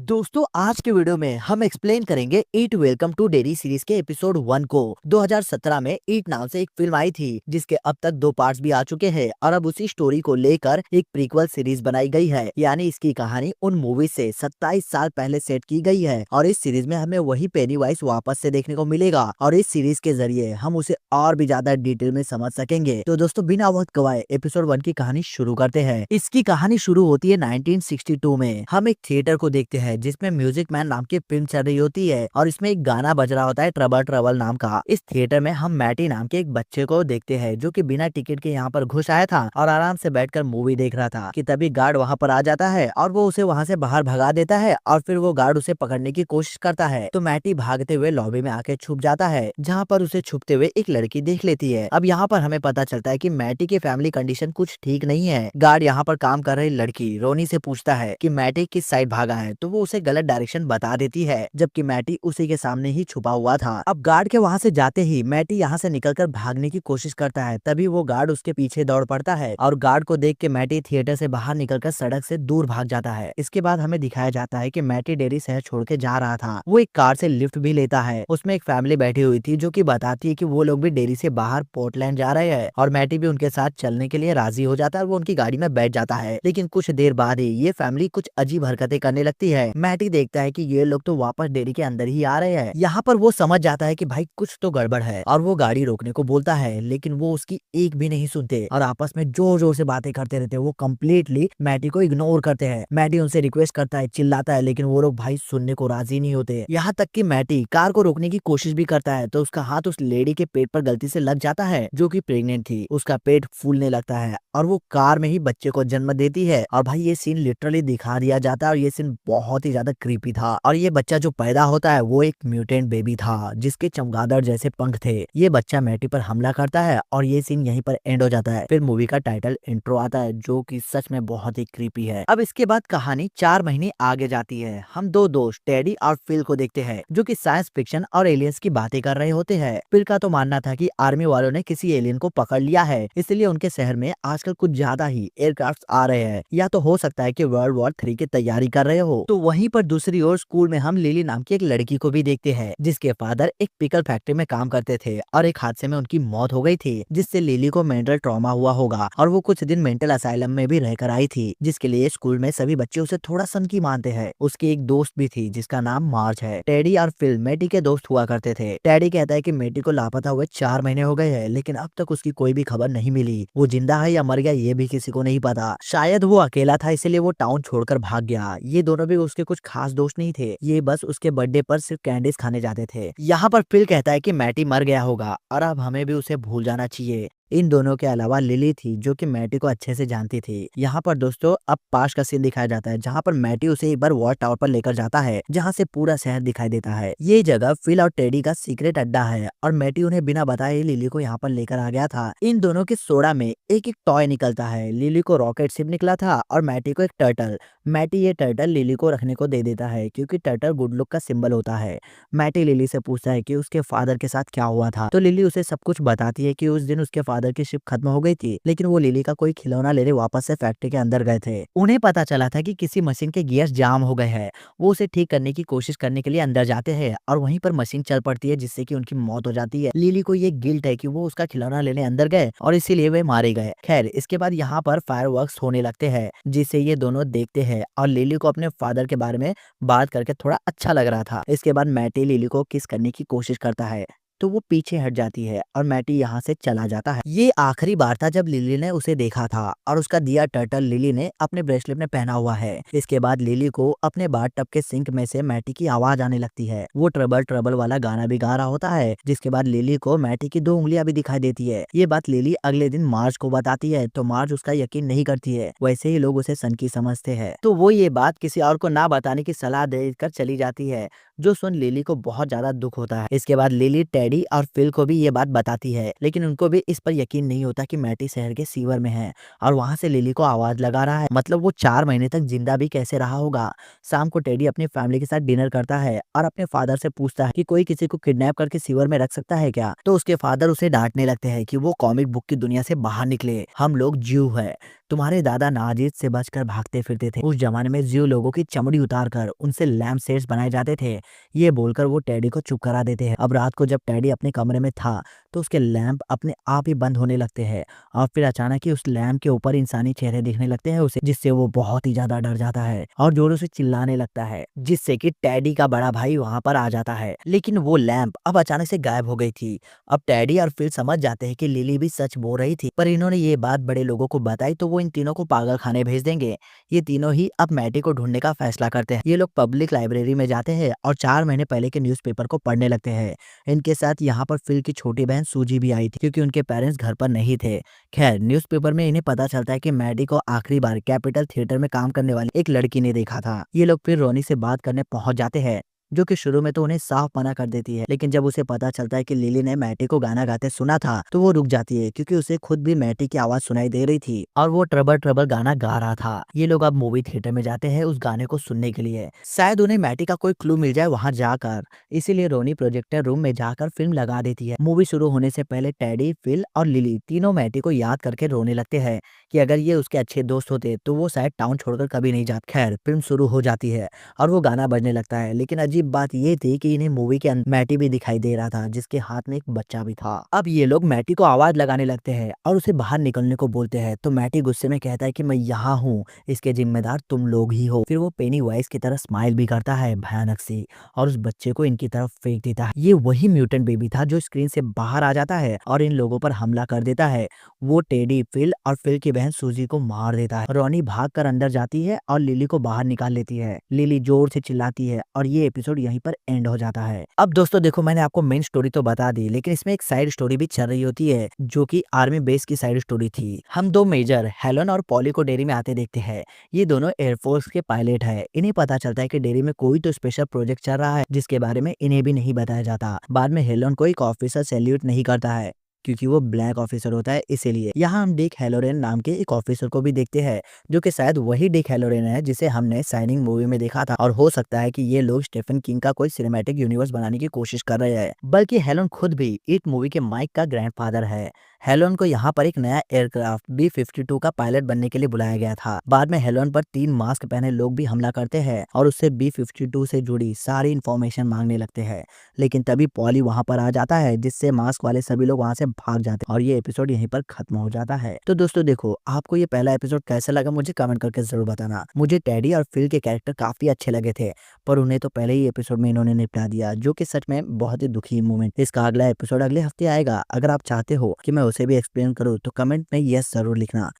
दोस्तों आज के वीडियो में हम एक्सप्लेन करेंगे ईट वेलकम टू डेरी सीरीज के एपिसोड 1 को। 2017 में ईट नाम से एक फिल्म आई थी जिसके अब तक 2 पार्ट्स भी आ चुके हैं और अब उसी स्टोरी को लेकर एक प्रीक्वल सीरीज बनाई गई है। यानी इसकी कहानी उन मूवी से 27 साल पहले सेट की गई है और इस सीरीज में हमें वही पेनीवाइज वापस से देखने को मिलेगा और इस सीरीज के जरिए हम उसे और भी ज्यादा डिटेल में समझ सकेंगे। तो दोस्तों बिना वक्त गवाए एपिसोड 1 की कहानी शुरू करते हैं। इसकी कहानी शुरू होती है 1962 में। हम एक थिएटर को देखते हैं जिसमें म्यूजिक मैन नाम की फिल्म चल रही होती है और इसमें एक गाना बज रहा होता है ट्रबल ट्रबल नाम का। इस थिएटर में हम मैटी नाम के एक बच्चे को देखते हैं जो कि बिना टिकट के यहाँ पर घुस आया था और आराम से बैठकर मूवी देख रहा था कि तभी गार्ड वहाँ पर आ जाता है और वो उसे वहाँ से बाहर भगा देता है और फिर वो गार्ड उसे पकड़ने की कोशिश करता है। तो मैटी भागते हुए लॉबी में आके छुप जाता है जहाँ पर उसे छुपते हुए एक लड़की देख लेती है। अब यहाँ पर हमें पता चलता है कि मैटी की फैमिली कंडीशन कुछ ठीक नहीं है। गार्ड यहाँ पर काम कर रही लड़की रोनी से पूछता है कि मैटी किस साइड भागा है तो वो उसे गलत डायरेक्शन बता देती है जबकि मैटी उसी के सामने ही छुपा हुआ था। अब गार्ड के वहाँ से जाते ही मैटी यहाँ से निकलकर भागने की कोशिश करता है तभी वो गार्ड उसके पीछे दौड़ पड़ता है और गार्ड को देख के मैटी थिएटर से बाहर निकलकर सड़क से दूर भाग जाता है। इसके बाद हमें दिखाया जाता है कि मैटी डेरी शहर छोड़ के जा रहा था। वो एक कार से लिफ्ट भी लेता है। उसमें एक फैमिली बैठी हुई थी जो कि बताती है कि वो लोग भी डेरी से बाहर पोर्टलैंड जा रहे हैं और मैटी भी उनके साथ चलने के लिए राजी हो जाता है और वो उनकी गाड़ी में बैठ जाता है। लेकिन कुछ देर बाद ही ये फैमिली कुछ अजीब हरकतें करने लगती है। मैटी देखता है कि ये लोग तो वापस डेरी के अंदर ही आ रहे हैं। यहाँ पर वो समझ जाता है कि भाई कुछ तो गड़बड़ है और वो गाड़ी रोकने को बोलता है लेकिन वो उसकी एक भी नहीं सुनते और आपस में जोर जोर से बातें करते रहते हैं। वो कम्प्लीटली मैटी को इग्नोर करते हैं। मैटी उनसे रिक्वेस्ट करता है, चिल्लाता है लेकिन वो लोग भाई सुनने को राजी नहीं होते। यहाँ तक कि मैटी कार को रोकने की कोशिश भी करता है तो उसका हाथ उस लेडी के पेट पर गलती से लग जाता है जो कि प्रेग्नेंट थी। उसका पेट फूलने लगता है और वो कार में ही बच्चे को जन्म देती है। और भाई ये सीन लिटरली दिखा दिया जाता है और ये सीन बहुत ही ज्यादा क्रीपी था। और ये बच्चा जो पैदा होता है वो एक म्यूटेंट बेबी था जिसके चमगादड़ जैसे पंख थे। ये बच्चा मैटी पर हमला करता है और ये सीन यहीं पर एंड हो जाता है। फिर मूवी का टाइटल इंट्रो आता है जो कि सच में बहुत ही क्रीपी है। अब इसके बाद कहानी 4 महीने आगे जाती है। हम 2 दोस्त टेडी और फिल को देखते हैं जो कि साइंस फिक्शन और एलियंस की बातें कर रहे होते हैं। फिल का तो मानना था कि आर्मी वालों ने किसी एलियन को पकड़ लिया है इसलिए उनके शहर में आजकल कुछ ज्यादा ही एयरक्राफ्ट आ रहे हैं या तो हो सकता है कि वर्ल्ड वॉर 3 की तैयारी कर रहे हो। तो वहीं पर दूसरी ओर स्कूल में हम लिली नाम की एक लड़की को भी देखते हैं जिसके फादर एक पिकल फैक्ट्री में काम करते थे और एक हादसे में उनकी मौत हो गई थी जिससे लिली को मेंटल ट्रॉमा हुआ होगा और वो कुछ दिन मेंटल असाइलम में भी रहकर आई थी जिसके लिए स्कूल में सभी बच्चे उसे थोड़ा सनकी मानते हैं। उसकी एक दोस्त भी थी जिसका नाम मार्च है। टेडी और फिल मैटी के दोस्त हुआ करते थे। टेडी कहता है कि मैटी को लापता हुए 4 महीने हो गए हैं लेकिन अब तक उसकी कोई भी खबर नहीं मिली। वो जिंदा है या मर गया ये भी किसी को नहीं पता। शायद वो अकेला था इसलिए वो टाउन छोड़कर भाग गया। ये दोनों भी उसके कुछ खास दोस्त नहीं थे, ये बस उसके बर्थडे पर सिर्फ कैंडीज खाने जाते थे। यहाँ पर फिल कहता है कि मैटी मर गया होगा और अब हमें भी उसे भूल जाना चाहिए। इन दोनों के अलावा लिली थी जो कि मैटी को अच्छे से जानती थी। यहाँ पर दोस्तों अब पास का सीन दिखाया जाता है जहाँ पर मैटी उसे एक बार वॉच टावर पर लेकर जाता है जहाँ से पूरा शहर दिखाई देता है। ये जगह फिल और टेडी का सीक्रेट अड्डा है और मैटी उन्हें बिना बताए लिली को यहाँ पर लेकर आ गया था। इन दोनों के सोडा में एक एक टॉय निकलता है। लिली को रॉकेट शिप निकला था और मैटी को एक टर्टल। मैटी ये टर्टल लिली को रखने को दे देता है क्योंकि टर्टल गुड लुक का सिंबल होता है। मैटी लिली से पूछता है कि उसके फादर के साथ क्या हुआ था तो लिली उसे सब कुछ बताती है कि उस दिन उसके फादर की शिप खत्म हो गई थी लेकिन वो लिली का कोई खिलौना लेने वापस से फैक्ट्री के अंदर गए थे। उन्हें पता चला था कि किसी मशीन के गियर्स जाम हो गए हैं। वो उसे ठीक करने की कोशिश करने के लिए अंदर जाते हैं और वहीं पर मशीन चल पड़ती है जिससे कि उनकी मौत हो जाती है। लिली को ये गिल्ट है कि वो उसका खिलौना लेने अंदर गए और इसीलिए वे मारे गए। खैर इसके बाद यहाँ पर फायरवर्क्स होने लगते हैं जिसे ये दोनों देखते हैं और लिली को अपने फादर के बारे में बात करके थोड़ा अच्छा लग रहा था। इसके बाद मैटी लिली को किस करने की कोशिश करता है तो वो पीछे हट जाती है और मैटी यहाँ से चला जाता है। ये आखिरी बार था जब लिली ने उसे देखा था और उसका दिया टर्टल लिली ने अपने ब्रेसलेट में पहना हुआ है। इसके बाद लिली को अपने बाथ टब के सिंक में से मैटी की आवाज आने लगती है। वो ट्रबल ट्रबल वाला गाना भी गा रहा होता है। जिसके बाद लिली को मैटी की 2 उंगलियां भी दिखाई देती है। ये बात लिली अगले दिन मार्च को बताती है तो मार्च उसका यकीन नहीं करती है। वैसे ही लोग उसे सनकी समझते हैं तो वो ये बात किसी और को ना बताने की सलाह देकर चली जाती है जो सुन लिली को बहुत ज्यादा दुख होता है। इसके बाद लिली टेडी और फिल को भी ये बात बताती है लेकिन उनको भी इस पर यकीन नहीं होता कि मैटी शहर के सीवर में है और वहां से लिली को आवाज लगा रहा है। मतलब वो 4 महीने तक जिंदा भी कैसे रहा होगा। शाम को टेडी अपनी फैमिली के साथ डिनर करता है और अपने फादर से पूछता है कि कोई किसी को किडनैप करके सीवर में रख सकता है क्या। तो उसके फादर उसे डांटने लगते हैं कि वो कॉमिक बुक की दुनिया से बाहर निकले, हम लोग ज्यू है। तुम्हारे दादा नाजिद से बचकर भागते फिरते थे। उस जमाने में ज्यू लोगों की चमड़ी उतार कर उनसे लैम्प शेड्स बनाए जाते थे। ये बोलकर वो टेडी को चुप करा देते हैं। अब रात को जब टेडी अपने कमरे में था तो उसके लैंप अपने आप ही बंद होने लगते हैं और फिर अचानक ही उस लैंप के ऊपर इंसानी चेहरे दिखने लगते हैं उसे, जिससे वो बहुत ही ज्यादा डर जाता है और जोरों से चिल्लाने लगता है, जिससे कि टेडी का बड़ा भाई वहां पर आ जाता है। लेकिन वो लैंप अब अचानक से गायब हो गई थी। अब टेडी और फिल समझ जाते हैं कि लिली भी सच बोल रही थी, पर इन्होंने ये बात बड़े लोगों को बताई तो वो इन तीनों को पागल खाने भेज देंगे। ये तीनों ही अब मैटी को ढूंढने का फैसला करते हैं। ये लोग पब्लिक लाइब्रेरी में जाते हैं और 4 महीने पहले के न्यूज़पेपर को पढ़ने लगते हैं। इनके साथ यहाँ पर फिल की छोटी बहन सूजी भी आई थी, क्योंकि उनके पेरेंट्स घर पर नहीं थे। खैर, न्यूज़पेपर में इन्हें पता चलता है कि मैडी को आखिरी बार कैपिटल थिएटर में काम करने वाली एक लड़की ने देखा था। ये लोग फिर रोनी से बात करने पहुंच जाते हैं, जो कि शुरू में तो उन्हें साफ मना कर देती है, लेकिन जब उसे पता चलता है कि लिली ने मैटी को गाना गाते सुना था तो वो रुक जाती है, क्योंकि उसे खुद भी मैटी की आवाज सुनाई दे रही थी और वो ट्रबल ट्रबल गाना गा रहा था। ये लोग अब मूवी थिएटर में जाते हैं उस गाने को सुनने के लिए। शायद उन्हें मैटी का कोई क्लू मिल जाए वहां जाकर, इसीलिए रोनी प्रोजेक्टर रूम में जाकर फिल्म लगा देती है। मूवी शुरू होने से पहले टेडी, फिल और लिली तीनों मैटी को याद करके रोने लगते हैं कि अगर ये उसके अच्छे दोस्त होते तो वो शायद टाउन छोड़कर कभी नहीं जाते। खैर, फिल्म शुरू हो जाती है और वो गाना बजने लगता है, लेकिन अजीब बात ये थी कि इन्हें मूवी के अंदर मैटी भी दिखाई दे रहा था, जिसके हाथ में एक बच्चा भी था। अब ये लोग मैटी को आवाज लगाने लगते हैं और उसे बाहर निकलने को बोलते हैं, तो मैटी गुस्से में कहता है कि मैं यहाँ हूँ, इसके जिम्मेदार तुम लोग ही हो। फिर वो पेनी वाइज की तरह स्माइल भी करता है भयानक सी और उस बच्चे को इनकी तरफ फेंक देता है। ये वही म्यूटेंट बेबी था जो स्क्रीन से बाहर आ जाता है और इन लोगों पर हमला कर देता है। वो टेडी, फिल और फिल की बहन सूजी को मार देता है। रॉनी भागकर अंदर जाती है और लिली को बाहर निकाल लेती है। लिली जोर से चिल्लाती है और ये एपिसोड यहीं पर एंड हो जाता है। अब दोस्तों देखो, मैंने आपको मेन स्टोरी तो बता दी, लेकिन इसमें एक साइड स्टोरी भी चल रही होती है, जो कि आर्मी बेस की साइड स्टोरी थी। हम दो मेजर हेलन और पॉली को डेयरी में आते देखते हैं। ये दोनों एयरफोर्स के पायलट है। इन्हें पता चलता है कि डेयरी में कोई तो स्पेशल प्रोजेक्ट चल रहा है, जिसके बारे में इन्हें भी नहीं बताया जाता। बाद में हेलन को एक ऑफिसर सैल्यूट नहीं करता है, क्योंकि वो ब्लैक ऑफिसर होता है, इसीलिए। यहाँ हम डिक हैलोरेन नाम के एक ऑफिसर को भी देखते हैं, जो कि शायद वही डिक हैलोरेन है जिसे हमने शाइनिंग मूवी में देखा था। और हो सकता है कि ये लोग स्टीफन किंग का कोई सिनेमैटिक यूनिवर्स बनाने की कोशिश कर रहे हैं, बल्कि हेलन खुद भी इट मूवी के माइक का ग्रैंडफादर है। हेलन को यहाँ पर एक नया एयरक्राफ्ट B-52 का पायलट बनने के लिए बुलाया गया था। बाद में हेलन पर 3 मास्क पहने लोग भी हमला करते हैं और उससे B-52 से जुड़ी सारी इंफॉर्मेशन मांगने लगते हैं, लेकिन तभी पॉली वहां पर आ जाता है, जिससे मास्क वाले सभी लोग वहां से भाग जाते हैं और ये एपिसोड यहीं पर खत्म हो जाता है। तो दोस्तों देखो, आपको ये पहला एपिसोड कैसा लगा मुझे कमेंट करके जरूर बताना। मुझे टेडी और फिल के कैरेक्टर काफी अच्छे लगे थे, पर उन्हें तो पहले ही एपिसोड में इन्होंने निपटा दिया, जो कि सच में बहुत ही दुखी मोमेंट। इसका अगला एपिसोड अगले हफ्ते आएगा। अगर आप चाहते हो कि मैं उसे भी एक्सप्लेन करूँ तो कमेंट में यस जरूर लिखना।